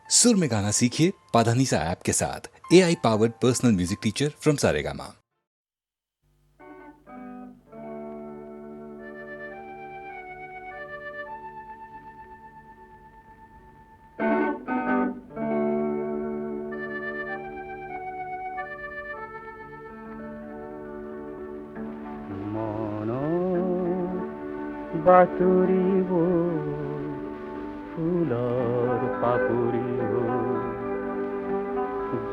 सुर में गाना सीखिए पाधानीसा ऐप के साथ। AI powered personal music teacher from Saregama. বাতুরিব ফুলৰ পাপৰিব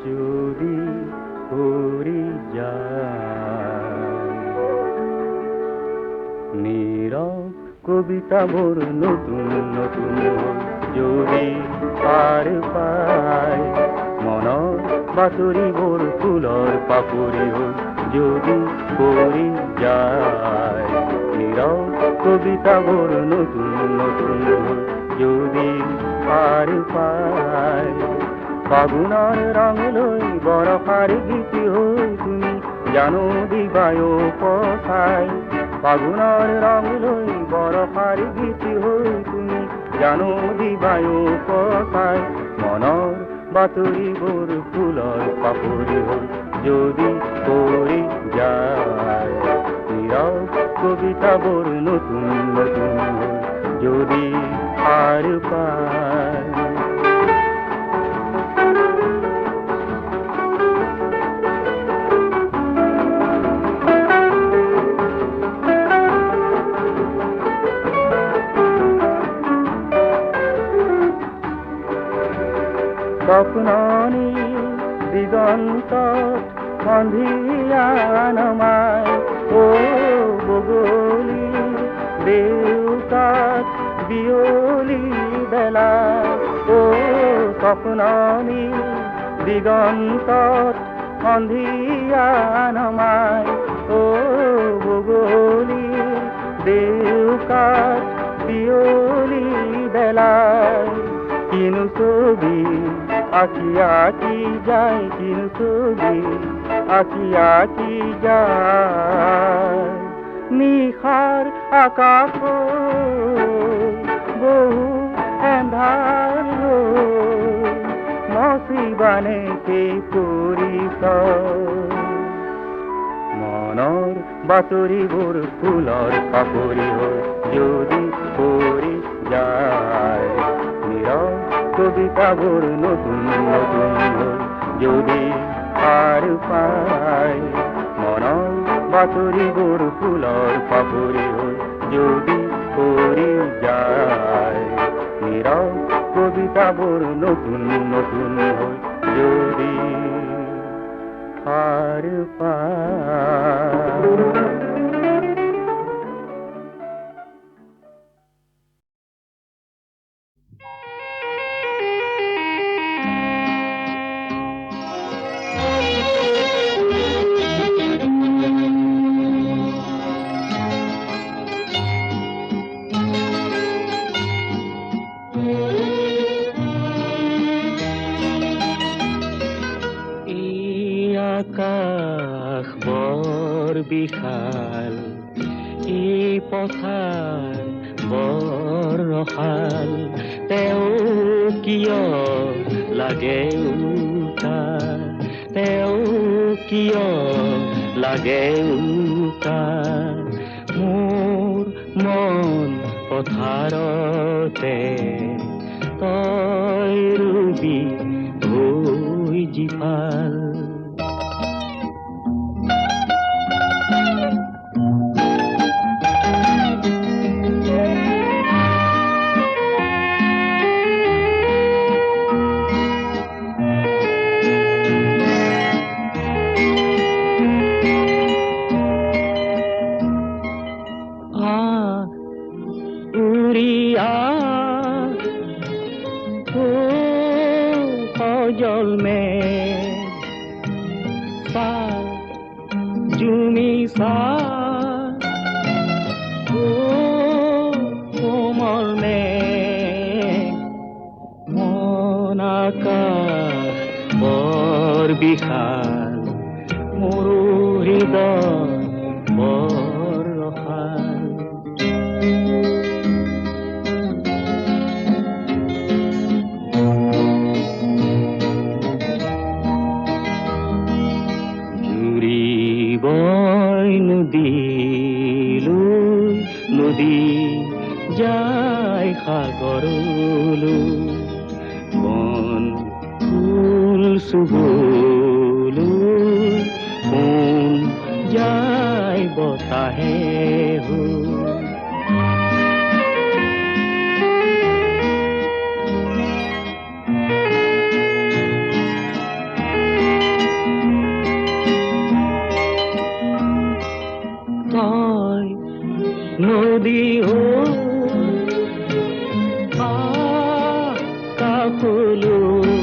যদি কৰি যায় নীৰৱ কবিতাবোৰ নতুন নতুন যদি পাৰ পায় মনৰ বাতৰিবোৰ ফুলৰ পাপৰিব যদি কৰি যায় নীৰৱ কবিতাবোৰ নতুন নতুন যদি পাৰ পায় ফাগুনৰ ৰং লৈ বৰষাৰ গীত হৈ তুমি জানো দিবায় পঠাই ফাগুনৰ ৰং লৈ বৰষাৰ গীত হৈ তুমি জানো দিবায় পঠাই মনৰ বাতৰিবোৰ ফুলৰ পাপৰি হৈ যদি কৰি যায় নীৰৱ কবিতাবোৰ নতুন নতুন যদি পাৰ পায় স্বপ্ননি দিগন্তত সন্ধিয়া নমাই ও বগলী দেউতাক বিয়লি বেলা ও স্বপ্ননি দিগন্তত সন্ধিয়া নমাই ও বগলী দেউতাক বিয়লি বেলাই কিনো ছবি আঁকি আঁকি যায় কিনো ছবি আঁকি আঁকি যায় নিশাৰ আকাশ বহু এন্ধাৰ মচিবানে সেই পৰিচয় মনৰ বাতৰিবোৰ ফুলৰ পাপৰি হৈ যদি কৰি যায় নীৰৱ কবিতাবোৰ নতুন নতুন যদি পাৰ পায় মনৰ বাতৰিবোৰ ফুলৰ পাপৰি হৈ যদি কৰি যায় নীৰৱ কবিতাবোৰ নতুন নতুন হৈ যদি পাৰ পায় আকাশ বৰ বিশাল এই পথাৰ বৰ ৰসাল তেওঁ কিয় লাগে উকা তেওঁ কিয় লাগে উকা মোৰ মন পথাৰতে তই ৰুবি হৈ জিফাল জলমে সা জুমি সা কোমল মে মন আকাশ বৰ বিশাল মোৰো হৃদয় বৰ ৰসাল চুবলৈ কোন যায় বতাহে তই নদী আকাশলৈ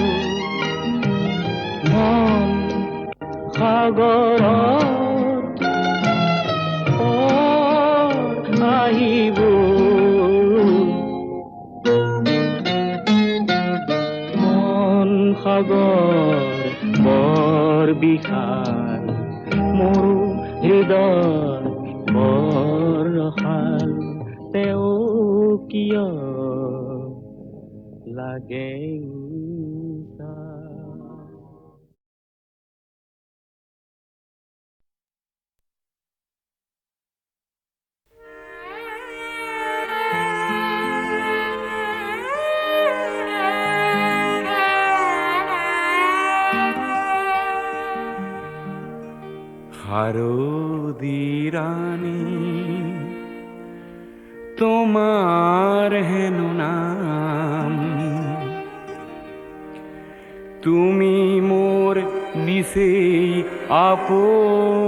মন সাগৰত আহিব মন সাগৰ বৰ বিশাল মোৰ হৃদয় বৰ ৰসাল তেওঁ কিয় লাগে হারদি রানী তোমার হেন নাম তুমি মোর নিশেই আপন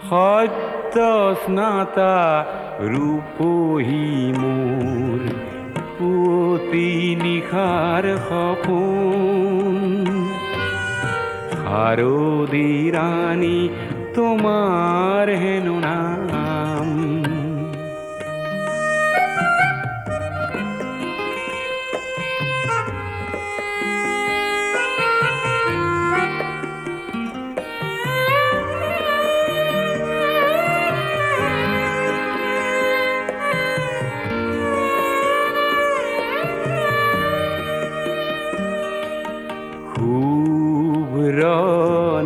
সত্য স্নাতা রূপহী মোর পুতি নিশার সপোন হারদি রানী তোমার হেন নাম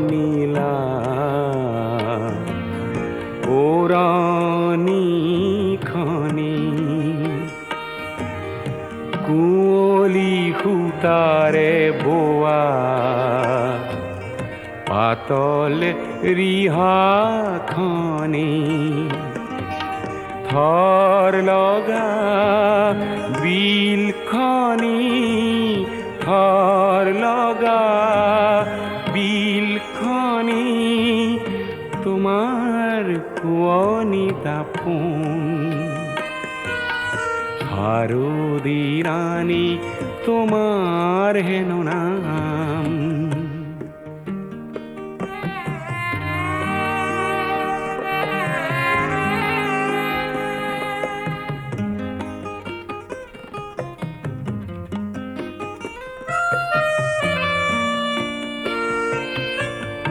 নীলা ওরানি খনি কুঁৱলী সূতাৰে বোৱা পাতল ৰিহাখনি থৰ লগা বিলখনি থৰ লগা বিলখনি তোমাৰ কুঁৱনী তাপোন হাৰদি ৰাণী তোমাৰ হেন নাম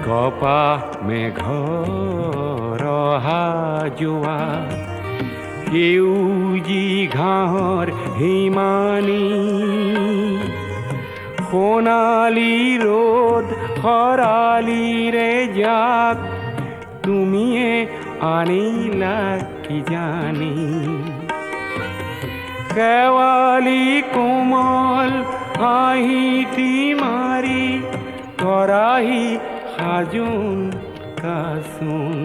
কপাহ মেঘৰ অহা যোৱা সেউজী ঘাঁহৰ হিমানী সোণালী ৰ'দ খৰালিৰে যাক তুমিয়ে আনিলা কি জানি শেৱালি কোমল হাঁহিটি মাৰি কৰাহি সাজোন কাচোন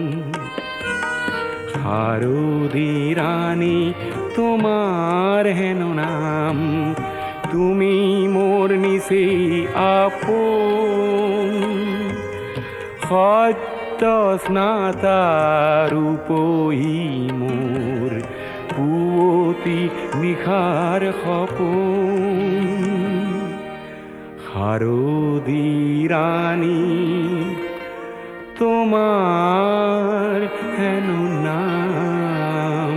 হাৰদি ৰাণী তোমাৰ হেন নাম তুমি মোৰ নিচেই আপোন সত্য স্নাতা ৰূপহী মোৰ পুৱতি নিশাৰ সপোন হাৰদি ৰাণী তোমাৰ হেন নাম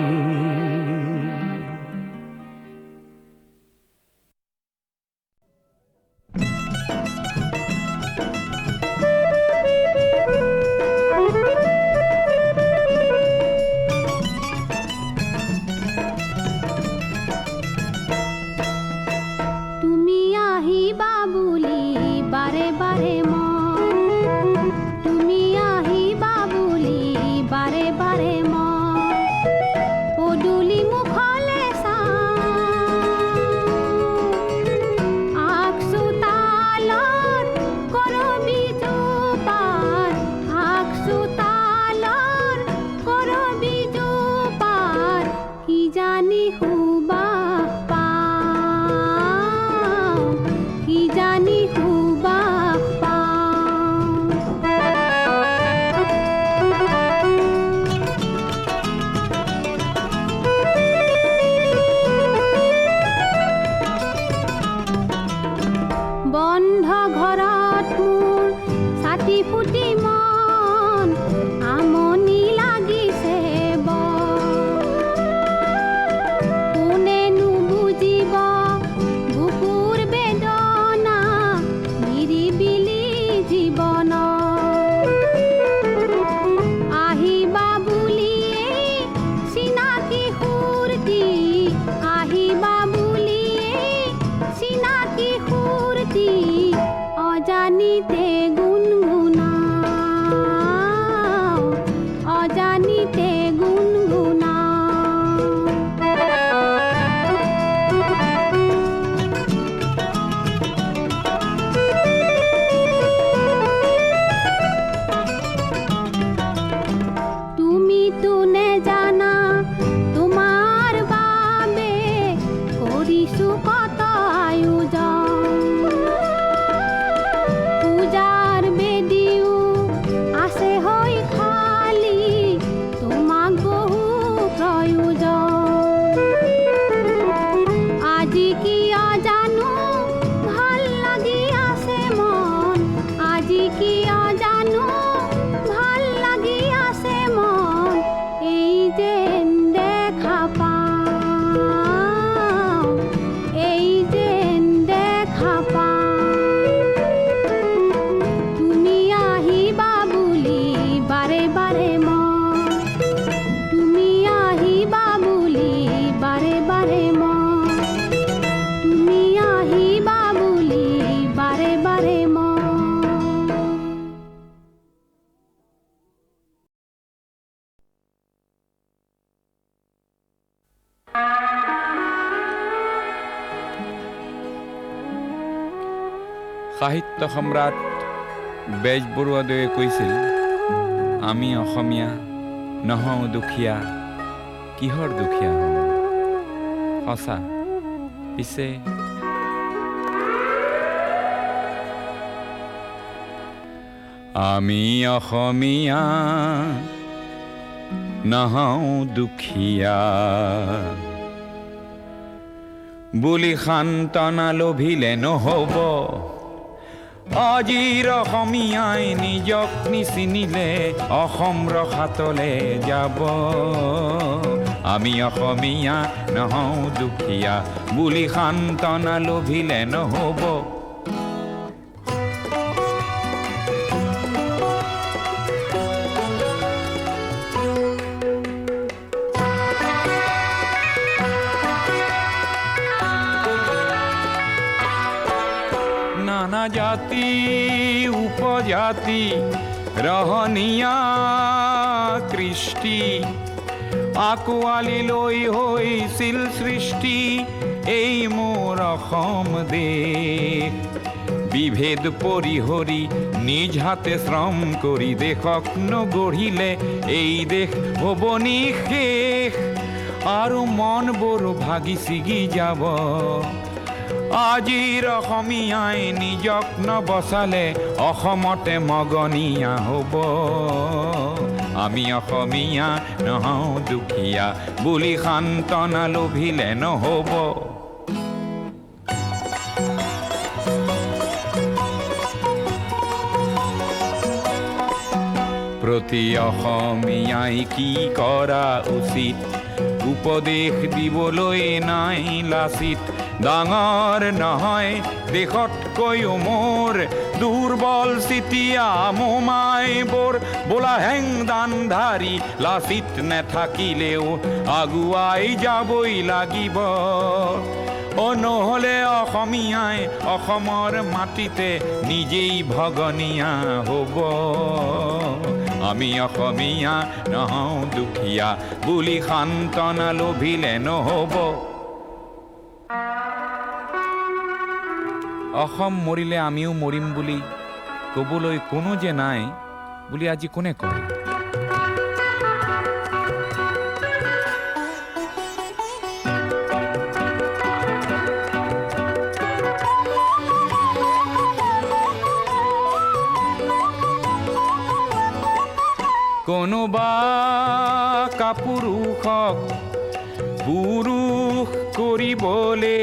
তুমি আহিবা বুলি বাৰে বাৰে মন তুমি আহিবা বুলি বাৰে বাৰে মন ফুটি ফুটি মন আমনি লাগিছে কোনেনো বুজিব বুকুৰ বেদনা নিৰিবিলি জীৱন আহিবা বুলিয়ে চিনাকি সুৰতি আহিবা বুলিয়ে চিনাকি সুৰতি অজানিতে গুণগুণাও অজানিতে গুণগুণাও তুমিতো নেজানা তোমাৰ বাবে কৰিছো কত আয়োজন পূজাৰ বেদিও আছে হৈ খালি তোমাক বহু প্ৰয়োজন আজি কিয় জানো ভাল লাগি আছে মন আজি কিয় জানো ভাল লাগি আছে মন এই যেন দেখা পাওঁ এই যেন দেখা পাওঁ তুমি আহিবা বুলি বাৰে বাৰে মন তুমি আহিবা বুলি বাৰে বাৰে মন তুমি আহিবা বুলি বাৰে বাৰে মন সাহিত্য সম্ৰাট বেজবৰুৱাদেৱে কৈছিল, আমি অসমীয়া নহওঁ দুখীয়া, কিহৰ দুখীয়া হওঁ? সঁচা। পিছে আমি অসমীয়া নহওঁ দুখীয়া বুলি সান্তনা লভিলে নহ'ব। আজিৰ অসমীয়াই নিজক নিচিনিলে অসম ৰসাতলে যাব। আমি অসমীয়া নহওঁ দুখীয়া বুলি সান্তনা লভিলে নহ'ব। নানা জাতি উপজাতি ৰহনীয়া কৃষ্টি আকোৱালি লৈ হৈছিল সৃষ্টি এই মোৰ অসম দেশ। বিভেদ পৰিহৰি নিজ হাতে শ্ৰম কৰি দেশক নগঢ়িলে এই দেশ হ'ব নিশেষ আৰু মনবোৰ ভাগি ছিগি যাব। আজিৰ অসমীয়াই নিজক নবচালে অসমতে মগনীয়া হ'ব। আমি অসমীয়া নহওঁ দুখীয়া বুলি সান্তনা লভিলে নহ'ব। প্ৰতি অসমীয়াই কি কৰা উচিত উপদেশ দিবলৈ নাই লাচিত। ডাঙৰ নহয় দেশতকৈও মোৰ দুৰ্বল চিতিয়া মোমাইবোৰ বোলা হেংদান ধাৰি লাচিত নেথাকিলেও আগুৱাই যাবই লাগিব। নহ'লে অসমীয়াই অসমৰ মাটিতে নিজেই ভগনীয়া হ'ব। আমি অসমীয়া নহওঁ দুখীয়া বুলি সান্তনা লভিলে নহ'ব। অসম মৰিলে আমিও মৰিম বুলি ক'বলৈ কোনো যে নাই বুলি আজি কোনে কয়? কোনোবা কাপুৰুষক পুৰুষ কৰিবলে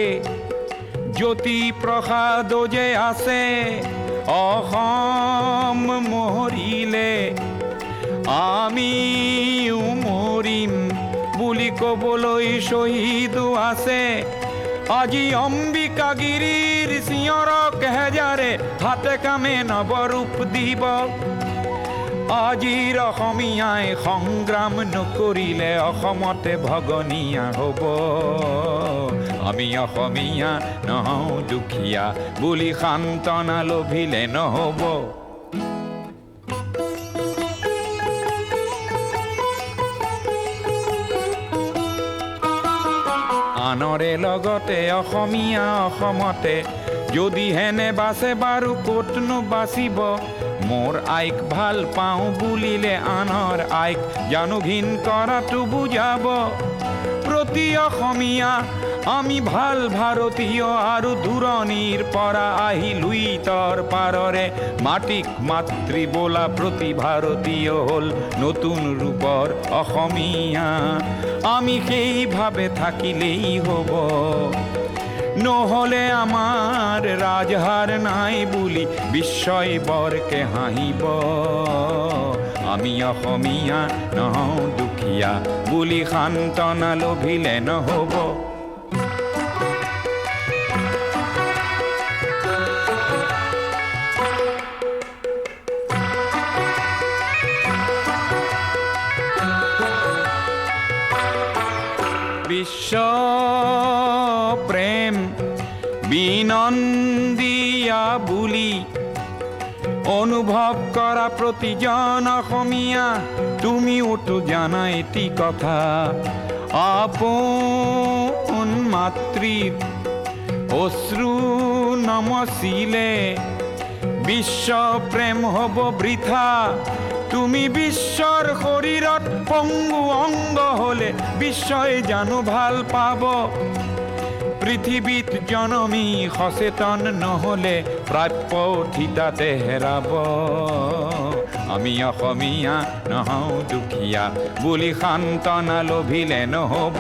জ্যোতি প্ৰসাদ যে আছে অসম মৰিলে আমিও মৰিম বুলি ক'বলৈ শ্বহীদো আছে। আজি অম্বিকাগিৰিৰ চিঞৰক হেজাৰে হাতে কামে নৱৰূপ দিব। আজিৰ অসমীয়াই সংগ্ৰাম নকৰিলে অসমতে ভগনীয়া হ'ব। আমি অসমীয়া নহওঁ দুখীয়া বুলি সান্তনা লভিলে নহ'ব। আনৰে লগতে অসমীয়া অসমতে যদি হেনে বাছে বাৰু ক'তনো বাচিব। মোৰ আইক ভাল পাওঁ বুলিলে আনৰ আইক জানো ঘিণ কৰাটো বুজাব। প্ৰতি অসমীয়া আমি ভাল ভাৰতীয় আৰু দূৰণিৰ পৰা আহি লুইতৰ পাৰৰে মাটিক মাতৃ বোলা প্ৰতি ভাৰতীয় হ'ল নতুন ৰূপৰ অসমীয়া। আমি সেইভাৱে থাকিলেই হ'ব, নহ'লে আমাৰ ৰাজহাৰ নাই বুলি বিশ্বই বৰকে হাঁহিব। আমি অসমীয়া নহওঁ দুখীয়া বুলি সান্তনা লভিলে নহ'ব। বিশ্ব প্ৰেম বিনন্দিয়া বুলি অনুভৱ কৰা প্ৰতিজন অসমীয়া তুমিওতো জানা এটি কথা। আপোন মাতৃৰ অশ্ৰু নমচিলে বিশ্ব প্ৰেম হ'ব বৃথা। তুমি বিশ্বৰ শৰীৰত পংগু অংগ হ'লে বিশ্বই জানো ভাল পাব। পৃথিৱীত জনমী সচেতন নহ'লে প্ৰাপ্য থিতাতে হেৰাব। আমি অসমীয়া নহওঁ দুখীয়া বুলি সান্তনা লভিলে নহ'ব।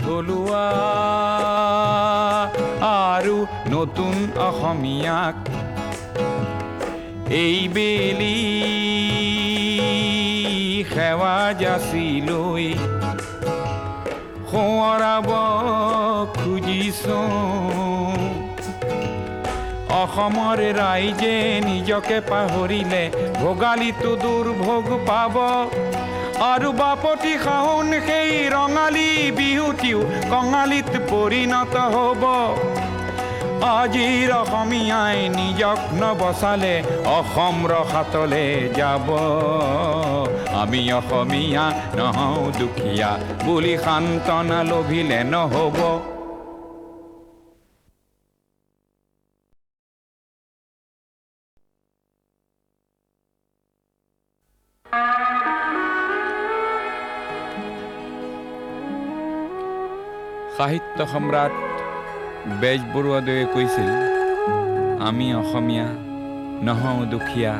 থলুৱা আৰু নতুন অসমীয়াক এইবেলি সেৱা যাচি লৈ সোঁৱৰাব খুজিছোঁ। অসমৰ ৰাইজে নিজকে পাহৰিলে ভোগালীতো দুৰ্ভোগ পাব। আৰু বাপতি সাহোন সেই ৰঙালী বিহুটিও কঙালীত পৰিণত হ'ব। আজিৰ অসমীয়াই নিজক নবচালে অসম ৰসাতলে যাব। আমি অসমীয়া নহওঁ দুখীয়া বুলি সান্তনা লভিলে নহ'ব। সাহিত্য সম্ৰাট বেজবৰুৱাদেৱে কৈছিল, আমি অসমীয়া নহওঁ দুখীয়া,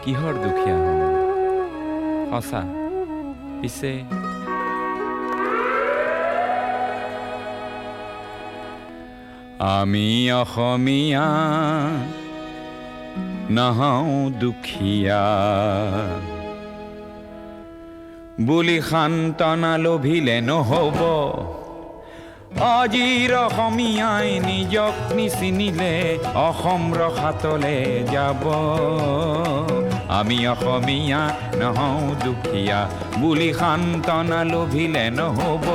কিহৰ দুখীয়া হওঁ। সঁচা, পিছে আমি অসমীয়া নহওঁ দুখীয়া বুলি সান্তনা লভিলে নহ'ব। আজিৰ অসমীয়াই নিজক নিচিনিলে অসম ৰসাতলে যাব। আমি অসমীয়া নহওঁ দুখীয়া বুলি সান্তনা লভিলে নহ'ব।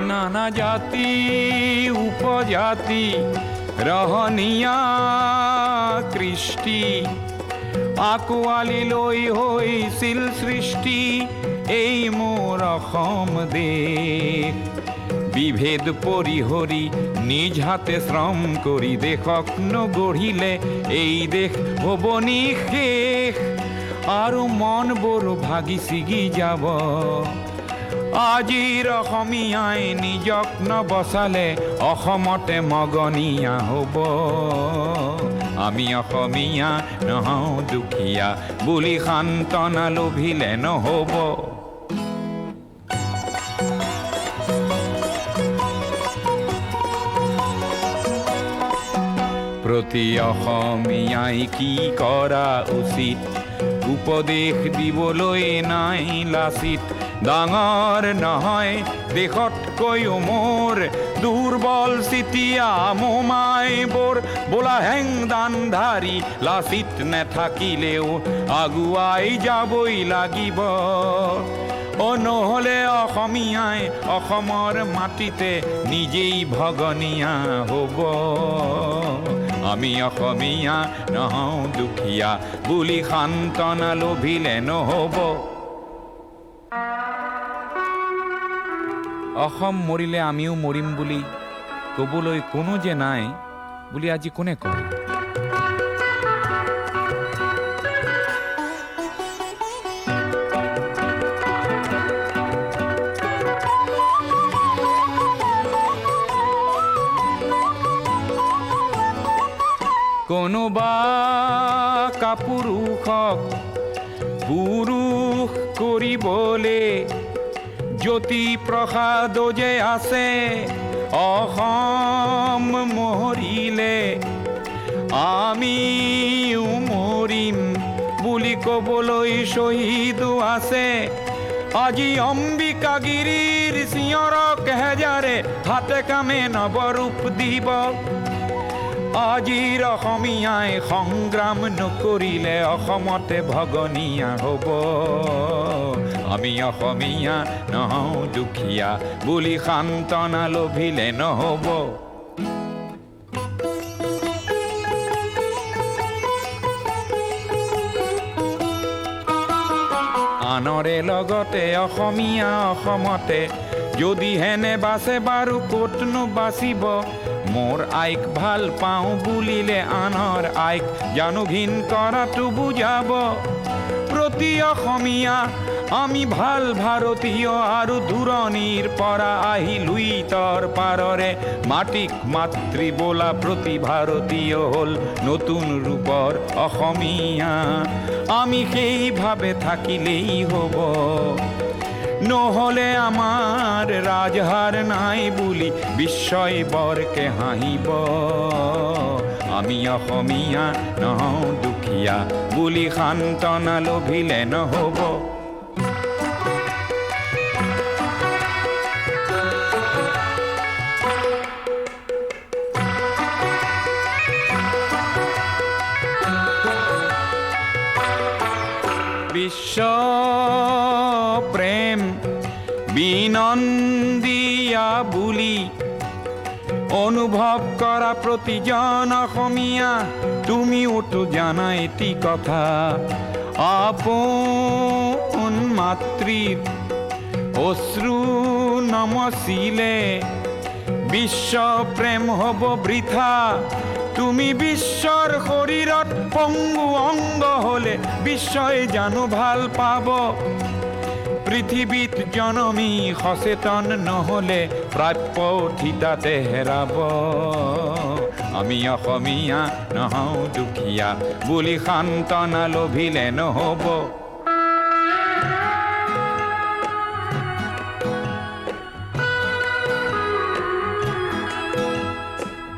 নানা জাতি উপজাতি ৰহণীয়া কৃষ্টি আকোৱালি লৈ হৈছিল সৃষ্টি এই মোৰ অসম দেশ। বিভেদ পৰিহৰি নিজ হাতে শ্ৰম কৰি দেশক নগঢ়িলে এই দেশ হ'ব নিশেষ। আৰু মন বৰ ভাগি ছিগি যাব আজিৰ অসমীয়াই নিজক নবচালে অসমতে মগনীয়া হ'ব আমি অসমীয়া নহওঁ দুখীয়া বুলি সান্তনা লোভিলে নহ'ব প্ৰতি অসমীয়াই কি কৰা উচিত উপদেশ দিবলৈ নাই লাচিত ডাঙৰ নহয় দেশতকৈও মোৰ দুৰ্বল চিতিয়া মোমাইবোৰ বোলা হেংদানধাৰী লাচিত নেথাকিলেও আগুৱাই যাবই লাগিব নহ'লে অসমীয়াই অসমৰ মাটিতে নিজেই ভগনীয়া হ'ব আমি অসমীয়া নহওঁ দুখীয়া বুলি সান্তনা লোভিলে নহ'ব অসম মৰিলে আমিও মৰিম বুলি ক'বলৈ কোনো যে নাই বুলি আজি কোনে কয় কোনোবা কাপুৰুষক পুৰুষ কৰিবলে জ্যোতি প্ৰসাদ যে আছে অসম মৰিলে আমিও মৰিম বুলি ক'বলৈ শ্বহীদো আছে আজি অম্বিকাগিৰিৰ চিঞৰক হেজাৰে হাতে কামে নৱৰূপ দিব আজিৰ অসমীয়াই সংগ্ৰাম নকৰিলে অসমতে ভগনীয়া হ'ব আমি অসমীয়া নহওঁ দুখীয়া বুলি সান্তনা লোভিলে নহ'ব আনৰে লগতে অসমীয়া অসমতে যদি হেনে বাচে বাৰু ক'তনো বাচিব মোৰ আইক ভাল পাওঁ বুলিলে আনৰ আইক জানো ঘিণ কৰাটো বুজাব প্ৰতি অসমীয়া আমি ভাল ভাৰতীয় আৰু দূৰণিৰ পৰা আহি লুইতৰ পাৰৰে মাটিক মাতৃ বোলা প্ৰতি ভাৰতীয় হ'ল নতুন ৰূপৰ অসমীয়া আমি সেইভাৱে থাকিলেই হ'ব নহ'লে আমাৰ ৰাজহাৰ নাই বুলি বিশ্বই বৰকে হাঁহিব আমি অসমীয়া নহওঁ দুখীয়া বুলি সান্তনা লোভিলে নহ'ব বিশ্ব প্ৰেম বিনন্দিয়া বুলি অনুভৱ কৰা প্ৰতিজন অসমীয়া তুমিওতো জানা এটি কথা আপোন মাতৃৰ অশ্ৰু নমচিলে বিশ্ব প্ৰেম হ'ব বৃথা তুমি বিশ্বৰ শৰীৰত পংগু অংগ হলে বিশ্বই জানো ভাল পাব পৃথিৱীত জনমী সচেতন নহলে প্ৰাপ্য ঠিতাতে হেৰাব আমি অসমীয়া নহওঁ দুখীয়া বুলি সান্তনা লোভিলে নহ'ব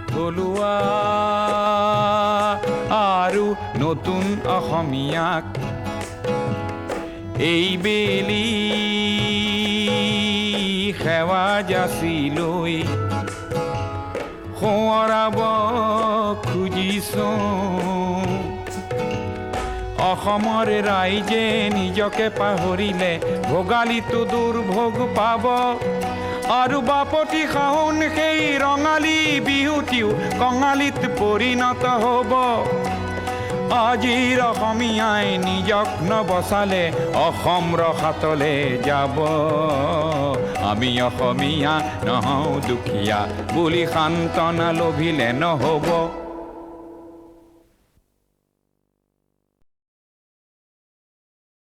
থলুৱা আৰু নতুন অসমীয়াক এইবেলি সেৱা যাচিলৈ সোঁৱৰাব খুজিছোঁ অসমৰ ৰাইজে নিজকে পাহৰিলে ভোগালীটো দুৰ্ভোগ পাব আৰু বাপতি শাওণ সেই ৰঙালী বিহুটিও কঙালীত পৰিণত হ'ব আজিৰ অসমীয়াই নিজক নবচালে অসম ৰসাতলে যাব আমি অসমীয়া নহওঁ দুখীয়া বুলি সান্তনা লোভিলে নহ'ব